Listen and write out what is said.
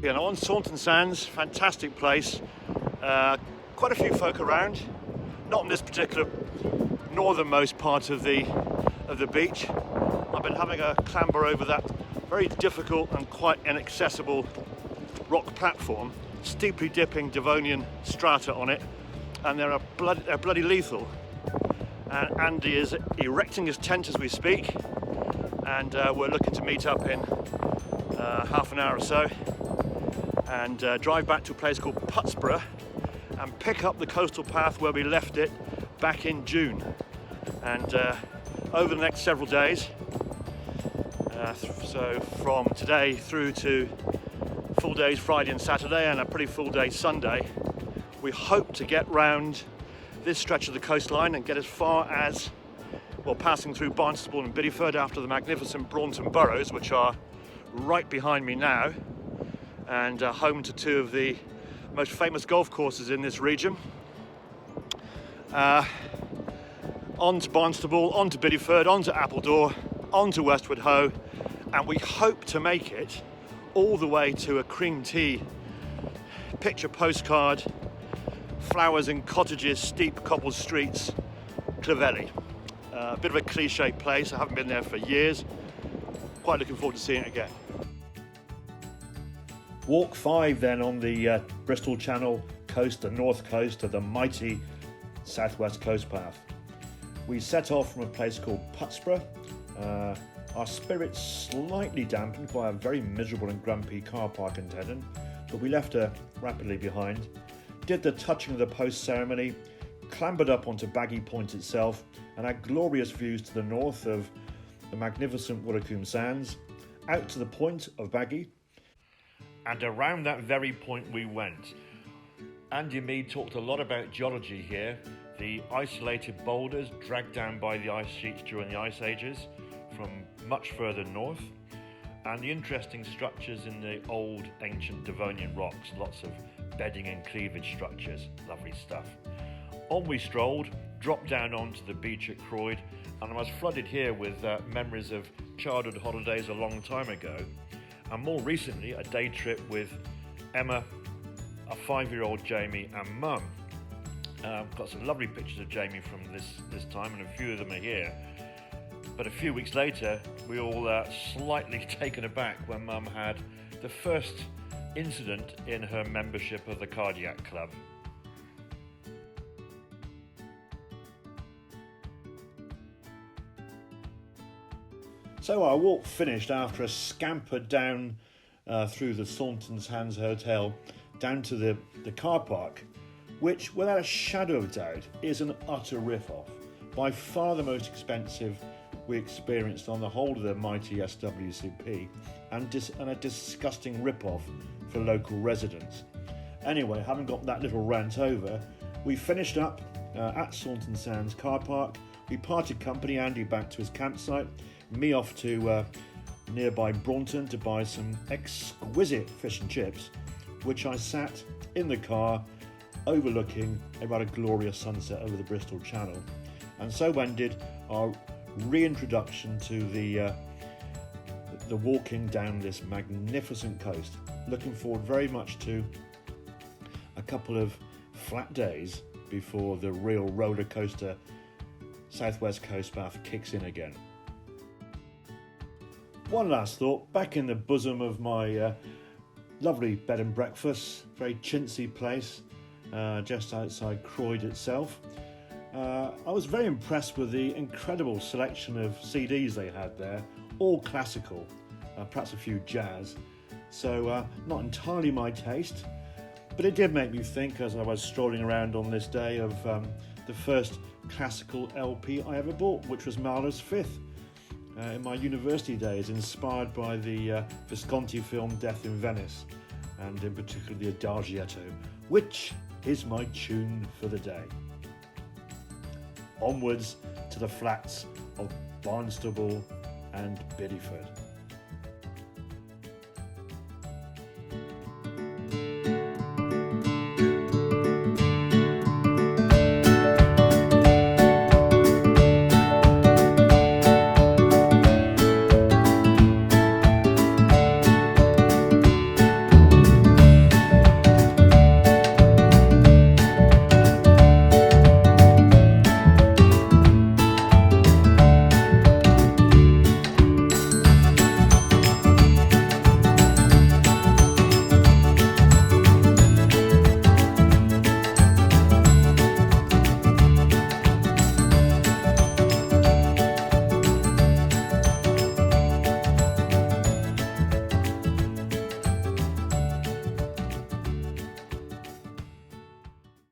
You know, on Saunton Sands, fantastic place. Quite a few folk around, not in this particular northernmost part of the beach. I've been having a clamber over that very difficult and quite inaccessible rock platform, steeply dipping Devonian strata on it, and they're bloody lethal. And Andy is erecting his tent as we speak, and we're looking to meet up in half an hour or so and drive back to a place called Putsborough and pick up the coastal path where we left it back in June. And over the next several days, so from today through to full days Friday and Saturday and a pretty full day Sunday, we hope to get round this stretch of the coastline and get as far as, well, passing through Barnstaple and Bideford after the magnificent Braunton boroughs, which are right behind me now, and home to two of the most famous golf courses in this region. On to Barnstaple, on to Bideford, on to Appledore, on to Westward Ho, and we hope to make it all the way to a cream tea picture postcard, flowers and cottages, steep cobbled streets, Clovelly. A bit of a cliche place. I haven't been there for years. Quite looking forward to seeing it again. Walk 5 then on the Bristol Channel coast, the north coast of the mighty southwest coast path. We set off from a place called Putsborough. Our spirits slightly dampened by a very miserable and grumpy car park attendant, but we left her rapidly behind. Did the touching of the post ceremony, clambered up onto Baggy Point itself, and had glorious views to the north of the magnificent Woolacombe Sands, out to the point of Baggy. And around that very point we went. Andy and me talked a lot about geology here, the isolated boulders dragged down by the ice sheets during the ice ages from much further north, and the interesting structures in the old ancient Devonian rocks, lots of bedding and cleavage structures, lovely stuff. On we strolled, dropped down onto the beach at Croyde, and I was flooded here with memories of childhood holidays a long time ago, and more recently a day trip with Emma, a 5-year-old Jamie, and Mum. Got some lovely pictures of Jamie from this time, and a few of them are here. But a few weeks later, we all slightly taken aback when Mum had the first incident in her membership of the Cardiac Club. So our walk finished after a scamper down through the Saunton Sands Hotel down to the car park, which without a shadow of doubt is an utter rip-off. By far the most expensive we experienced on the whole of the mighty SWCP, and a disgusting rip-off for local residents. Anyway, having got that little rant over, we finished up at Saunton Sands car park. We parted company, Andy back to his campsite, me off to nearby Braunton to buy some exquisite fish and chips, which I sat in the car overlooking a rather glorious sunset over the Bristol Channel. And so ended our reintroduction to the walking down this magnificent coast. Looking forward very much to a couple of flat days before the real roller coaster southwest coast path kicks in again. One last thought, back in the bosom of my lovely bed and breakfast, very chintzy place just outside Croyde itself. I was very impressed with the incredible selection of CDs they had there, all classical, perhaps a few jazz, so not entirely my taste, but it did make me think as I was strolling around on this day of the first classical LP I ever bought, which was Mahler's Fifth, in my university days, inspired by the Visconti film Death in Venice, and in particular the Adagietto, which is my tune for the day. Onwards to the flats of Barnstaple and Bideford.